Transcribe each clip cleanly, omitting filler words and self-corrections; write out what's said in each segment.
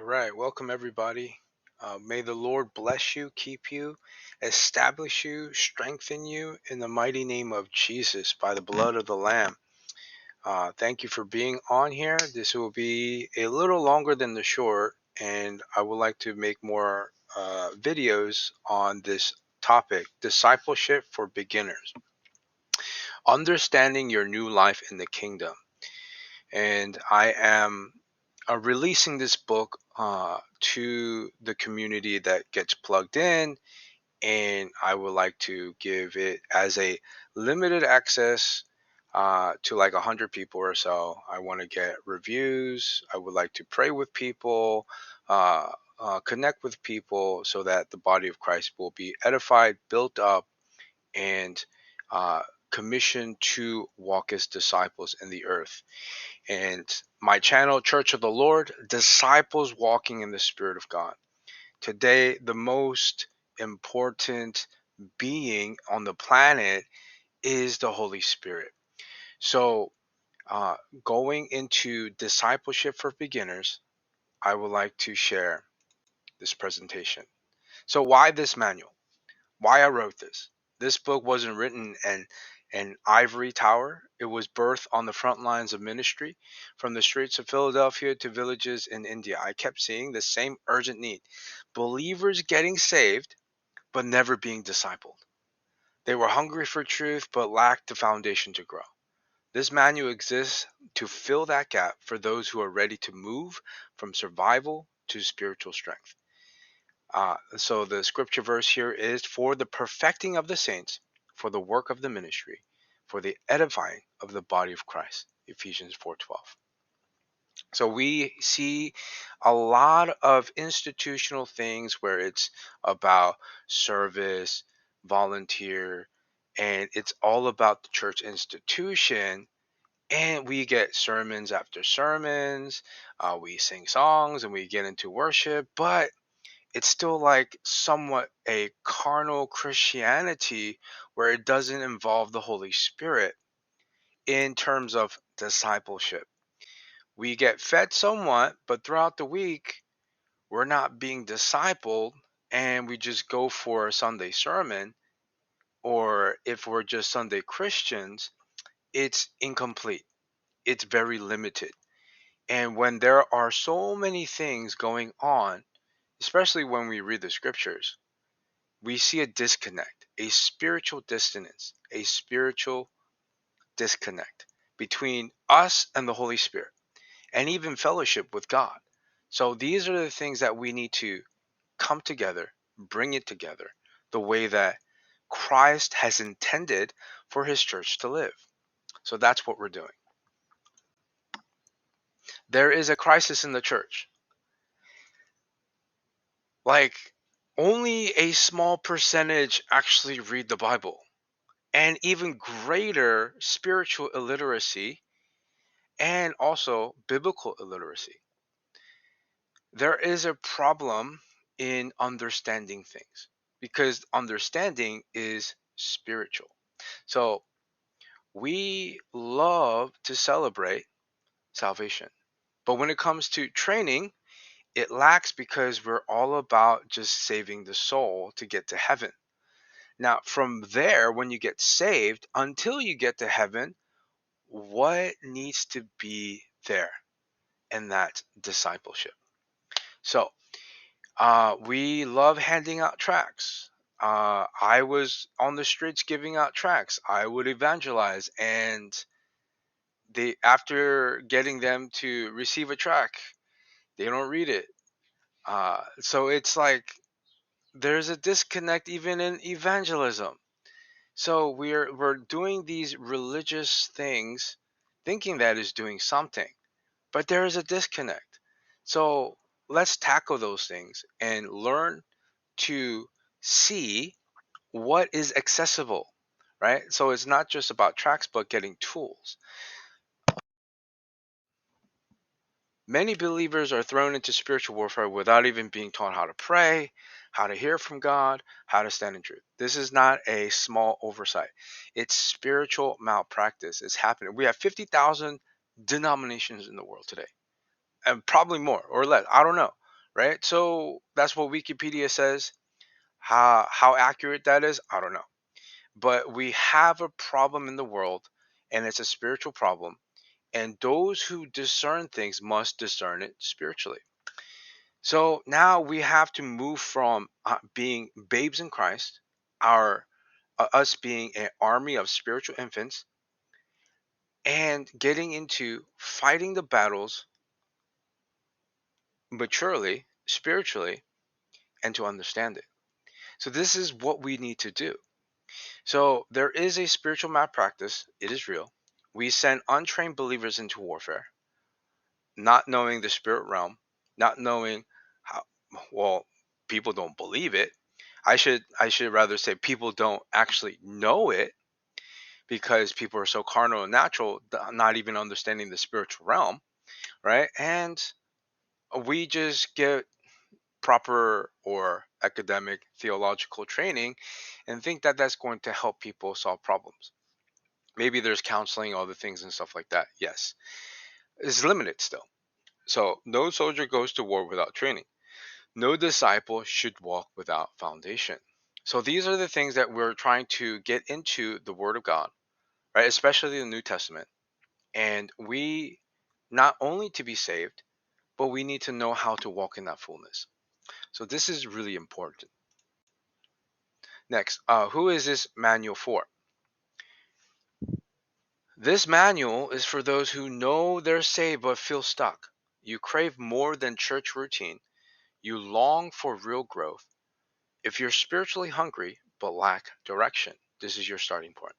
right. Welcome, everybody. May the Lord bless you, keep you, establish you, strengthen you in the mighty name of Jesus by the blood of the Lamb. Thank you for being on here. This will be a little longer than the short, and I would like to make more videos on this topic, discipleship for beginners, understanding your new life in the kingdom. And I am releasing this book to the community that gets plugged in, and I would like to give it as a limited access to like 100 people or so. I want to get reviews. I would like to pray with people, uh, connect with people so that the body of Christ will be edified, built up, and uh, commissioned to walk as disciples in the earth. And my channel, Church of the Lord, disciples walking in the Spirit of God. Today, the most important being on the planet is the Holy Spirit. So, uh, going into discipleship for beginners, I would like to share this presentation. So, why this manual? Why I wrote this? This book wasn't written in an ivory tower. It was birthed on the front lines of ministry, from the streets of Philadelphia to villages in India. I kept seeing the same urgent need: believers getting saved but never being discipled. They were hungry for truth but lacked the foundation to grow. This manual exists to fill that gap for those who are ready to move from survival to spiritual strength. So the scripture verse here is for the perfecting of the saints, for the work of the ministry, for the edifying of the body of Christ. Ephesians 4:12. So we see a lot of institutional things where it's about service, volunteer, and it's all about the church institution. And we get sermons after sermons, we sing songs and we get into worship, but it's still like somewhat a carnal Christianity where it doesn't involve the Holy Spirit in terms of discipleship. We get fed somewhat, but throughout the week, we're not being discipled, and we just go for a Sunday sermon, or if we're just Sunday Christians, it's incomplete. It's very limited. And when there are so many things going on, especially when we read the scriptures, we see a disconnect, a spiritual dissonance, a spiritual disconnect between us and the Holy Spirit, and even fellowship with God. So these are the things that we need to come together, bring it together the way that Christ has intended for his church to live. So that's what we're doing. There is a crisis in the church. Like, only a small percentage actually read the Bible, and even greater spiritual illiteracy and also biblical illiteracy. There is a problem in understanding things because understanding is spiritual. So we love to celebrate salvation, but when it comes to training, it lacks because we're all about just saving the soul to get to heaven. Now, from there, when you get saved, until you get to heaven, what needs to be there? And that discipleship. So, we love handing out tracts. I was on the streets giving out tracts. I would evangelize, and they, after getting them to receive a tract, they don't read it. So it's like there's a disconnect even in evangelism. So we're doing these religious things, thinking that is doing something, but there is a disconnect. So let's tackle those things and learn to see what is accessible, right? So it's not just about tracks, but getting tools. Many believers are thrown into spiritual warfare without even being taught how to pray, how to hear from God, how to stand in truth. This is not a small oversight. It's spiritual malpractice. It's happening. We have 50,000 denominations in the world today, and probably more or less. I don't know, right? So that's what Wikipedia says. How accurate that is, I don't know. But we have a problem in the world, and it's a spiritual problem. And those who discern things must discern it spiritually. So now we have to move from being babes in Christ, our us being an army of spiritual infants, and getting into fighting the battles maturely, spiritually, and to understand it. So this is what we need to do. So there is a spiritual malpractice. It is real. We send untrained believers into warfare, not knowing the spirit realm, not knowing how well people don't believe it. I should rather say people don't actually know it because people are so carnal and natural, not even understanding the spiritual realm, right? And we just get proper or academic theological training and think that that's going to help people solve problems. Maybe there's counseling, other things and stuff like that. Yes, it's limited still. So no soldier goes to war without training. No disciple should walk without foundation. So these are the things that we're trying to get into the Word of God, right? Especially the New Testament. And we not only to be saved, but we need to know how to walk in that fullness. So this is really important. Next, who is this manual for? This manual is for those who know they're saved but feel stuck. You crave more than church routine. You long for real growth. If you're spiritually hungry but lack direction, this is your starting point.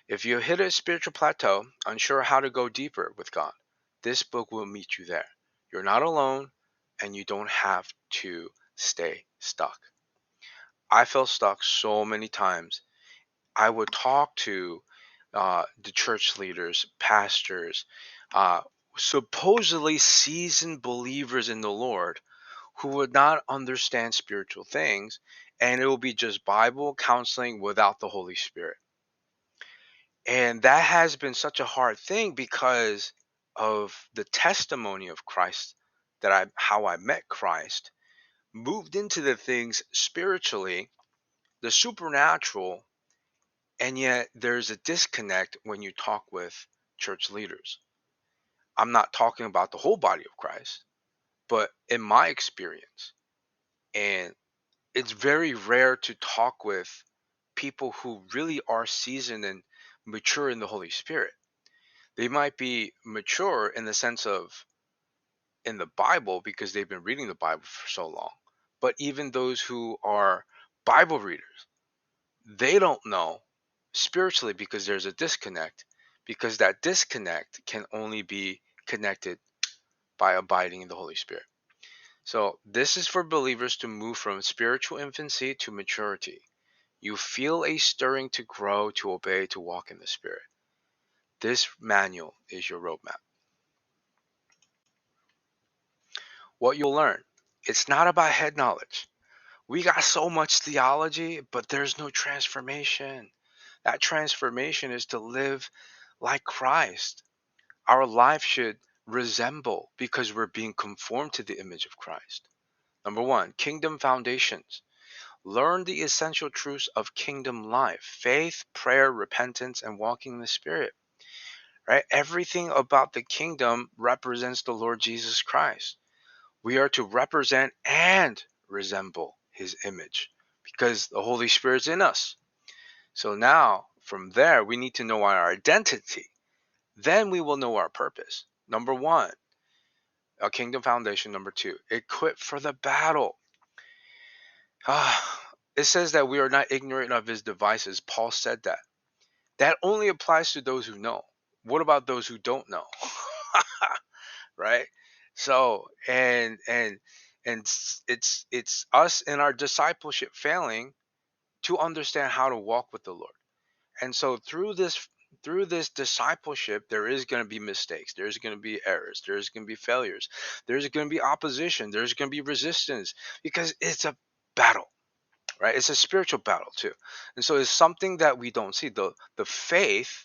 If you hit a spiritual plateau, unsure how to go deeper with God, this book will meet you there. You're not alone, and you don't have to stay stuck. I felt stuck so many times. I would talk to the church leaders, pastors, uh, supposedly seasoned believers in the Lord who would not understand spiritual things, and it will be just Bible counseling without the Holy Spirit. And that has been such a hard thing because of the testimony of Christ, that I how I met Christ, moved into the things spiritually, the supernatural, and yet there's a disconnect when you talk with church leaders. I'm not talking about the whole body of Christ, but in my experience, and it's very rare to talk with people who really are seasoned and mature in the Holy Spirit. They might be mature in the sense of in the Bible because they've been reading the Bible for so long. But even those who are Bible readers, they don't know spiritually because there's a disconnect, because that disconnect can only be connected by abiding in the Holy Spirit. So, this is for believers to move from spiritual infancy to maturity. You feel a stirring to grow, to obey, to walk in the Spirit. This manual is your roadmap. What you'll learn. It's not about head knowledge. We got so much theology, but there's no transformation. That transformation is to live like Christ. Our life should resemble because we're being conformed to the image of Christ. Number one, kingdom foundations. Learn the essential truths of kingdom life: faith, prayer, repentance, and walking in the Spirit. Right? Everything about the kingdom represents the Lord Jesus Christ. We are to represent and resemble his image because the Holy Spirit's in us. So now, from there, we need to know our identity. Then we will know our purpose. Number one, a kingdom foundation. Number two, equipped for the battle. It says that we are not ignorant of his devices. Paul said that. That only applies to those who know. What about those who don't know? Right? So, and it's us in our discipleship failing to understand how to walk with the Lord. And so through this discipleship, there is going to be mistakes, there's going to be errors, there's going to be failures, there's going to be opposition, there's going to be resistance, because it's a battle, right? It's a spiritual battle too. And so it's something that we don't see. The faith,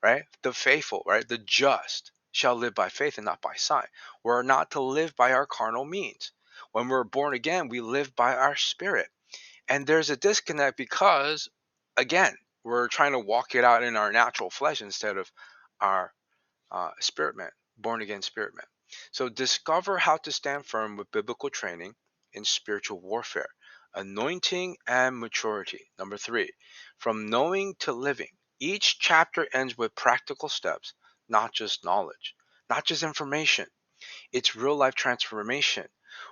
right? The faithful, right? The just shall live by faith and not by sight. We're not to live by our carnal means. When we're born again, we live by our spirit. And there's a disconnect because, again, we're trying to walk it out in our natural flesh instead of our spirit man, born again spirit man. So discover how to stand firm with biblical training in spiritual warfare, anointing and maturity. Number three, from knowing to living. Each chapter ends with practical steps, not just knowledge, not just information. It's real life transformation.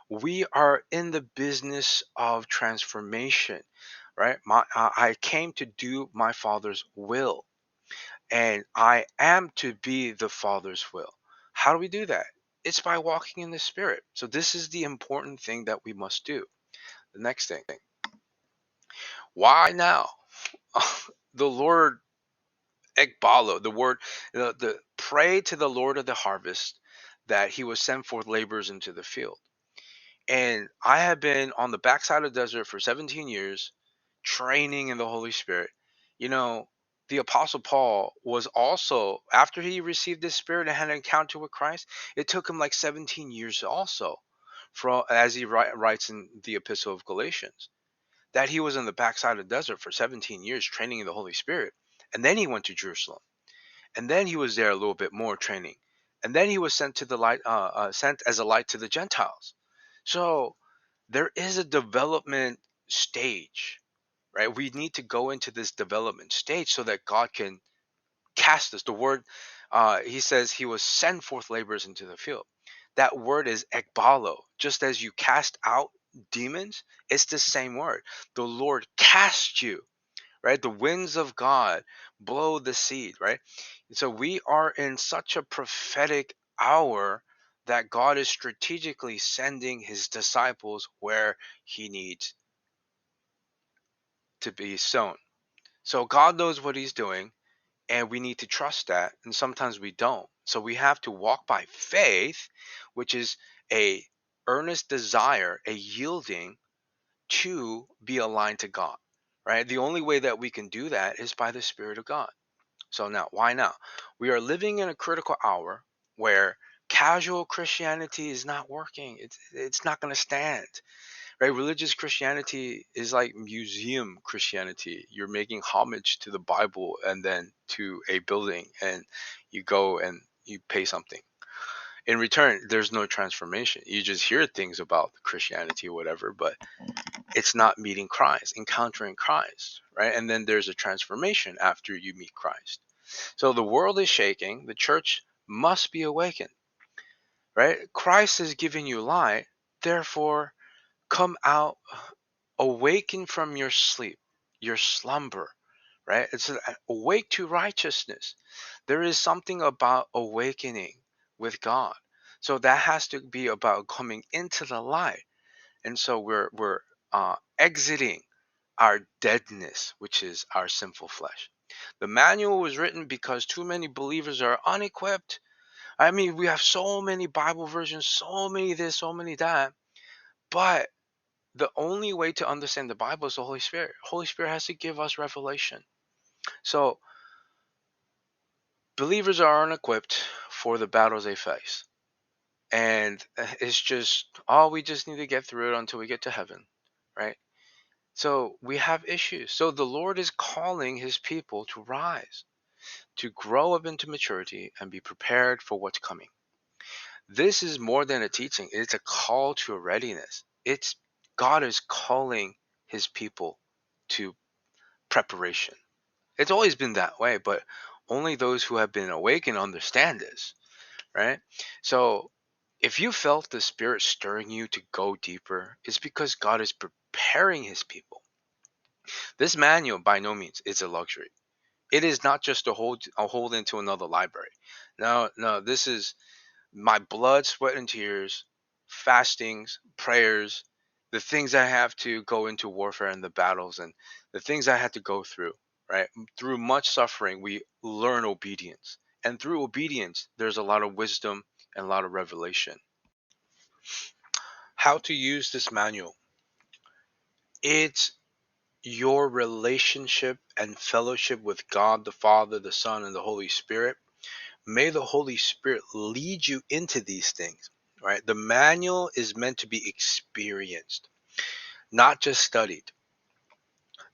We are in the business of transformation, right? I came to do my Father's will, and I am to be the Father's will. How do we do that? It's by walking in the Spirit. So this is the important thing that we must do. The next thing, why now? The Lord ekbalo, the word, the pray to the Lord of the harvest that He will send forth laborers into the field. And I have been on the backside of the desert for 17 years, training in the Holy Spirit. You know, the Apostle Paul was also, after he received this Spirit and had an encounter with Christ, it took him like 17 years also, as he writes in the Epistle of Galatians, that he was in the backside of the desert for 17 years training in the Holy Spirit. And then he went to Jerusalem. And then he was there a little bit more training. And then he was sent to the light, sent as a light to the Gentiles. So there is a development stage, right? We need to go into this development stage so that God can cast us. The word, he says he will send forth laborers into the field. That word is ekbalo. Just as you cast out demons, it's the same word. The Lord cast you, right? The winds of God blow the seed, right? So we are in such a prophetic hour that God is strategically sending his disciples where he needs to be sown. So God knows what he's doing, and we need to trust that, and sometimes we don't. So we have to walk by faith, which is a earnest desire, a yielding to be aligned to God, right? The only way that we can do that is by the Spirit of God. So now, why now? We are living in a critical hour where casual Christianity is not working. It's not going to stand. Right? Religious Christianity is like museum Christianity. You're making homage to the Bible and then to a building, and you go and you pay something. In return, there's no transformation. You just hear things about Christianity or whatever, but it's not meeting Christ, encountering Christ, right? And then there's a transformation after you meet Christ. So the world is shaking. The church must be awakened, right? Christ is giving you light. Therefore, come out, awaken from your sleep, your slumber, right? It's awake to righteousness. There is something about awakening with God. So that has to be about coming into the light. And so we're exiting our deadness, which is our sinful flesh. The manual was written because too many believers are unequipped. I mean, we have so many Bible versions, so many this, so many that. But the only way to understand the Bible is the Holy Spirit. Holy Spirit has to give us revelation. So believers are unequipped for the battles they face. And it's just, oh, we just need to get through it until we get to heaven, right? So we have issues. So the Lord is calling his people to rise, to grow up into maturity and be prepared for what's coming. This is more than a teaching. It's a call to a readiness. It's God is calling his people to preparation. It's always been that way, but only those who have been awakened understand this, right? So if you felt the Spirit stirring you to go deeper, it's because God is preparing his people. This manual by no means is a luxury. It is not just a hold into another library. No, no, this is my blood, sweat, and tears, fastings, prayers, the things I have to go into warfare and the battles and the things I had to go through, right? Through much suffering, we learn obedience. And through obedience, there's a lot of wisdom and a lot of revelation. How to use this manual. It's your relationship and fellowship with God the Father, the Son, and the Holy Spirit. May the Holy Spirit lead you into these things, right? The manual is meant to be experienced, not just studied.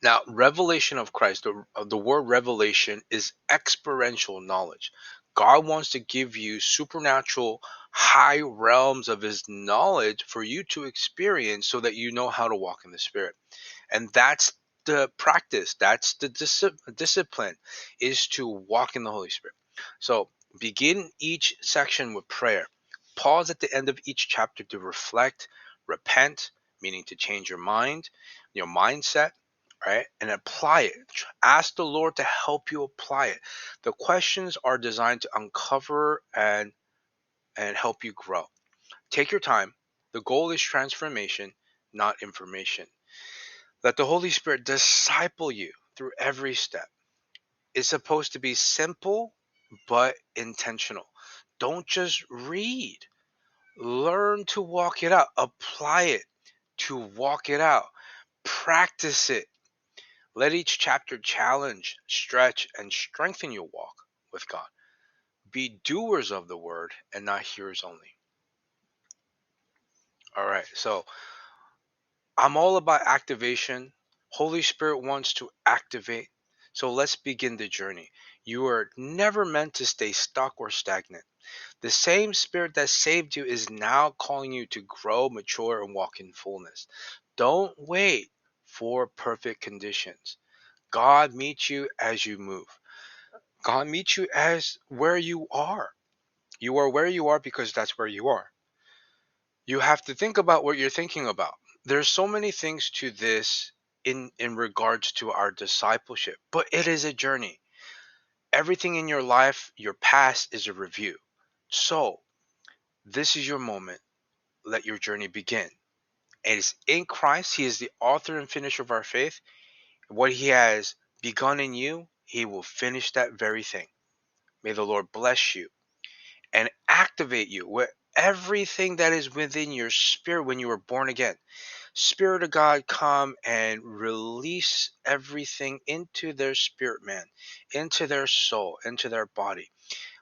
Now, revelation of Christ, the word revelation is experiential knowledge. God wants to give you supernatural high realms of his knowledge for you to experience so that you know how to walk in the Spirit. And that's the practice, that's the discipline, is to walk in the Holy Spirit. So begin each section with prayer. Pause at the end of each chapter to reflect, repent, meaning to change your mind, your mindset, right? And apply it. Ask the Lord to help you apply it. The questions are designed to uncover and help you grow. Take your time. The goal is transformation, not information. Let the Holy Spirit disciple you through every step. It's supposed to be simple but intentional. Don't just read. Learn to walk it out. Apply it to walk it out. Practice it. Let each chapter challenge, stretch, and strengthen your walk with God. Be doers of the word and not hearers only. All right, so I'm all about activation. Holy Spirit wants to activate. So let's begin the journey. You are never meant to stay stuck or stagnant. The same Spirit that saved you is now calling you to grow, mature, and walk in fullness. Don't wait for perfect conditions. God meets you as you move. God meets you as where you are. You are where you are because that's where you are. You have to think about what you're thinking about. There's so many things to this in regards to our discipleship, but it is a journey. Everything in your life, your past is a review. So, this is your moment. Let your journey begin. It is in Christ. He is the author and finisher of our faith. What he has begun in you, he will finish that very thing. May the Lord bless you and activate you with everything that is within your spirit when you were born again. Spirit of God, come and release everything into their spirit, man, into their soul, into their body.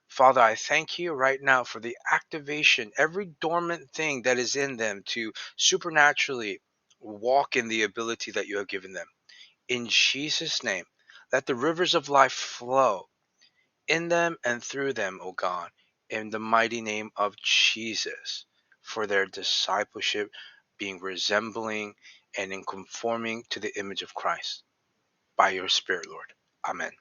Father, I thank you right now for the activation, every dormant thing that is in them to supernaturally walk in the ability that you have given them. In Jesus' name, let the rivers of life flow in them and through them, O God, in the mighty name of Jesus, for their discipleship being resembling and in conforming to the image of Christ by your Spirit, Lord. Amen.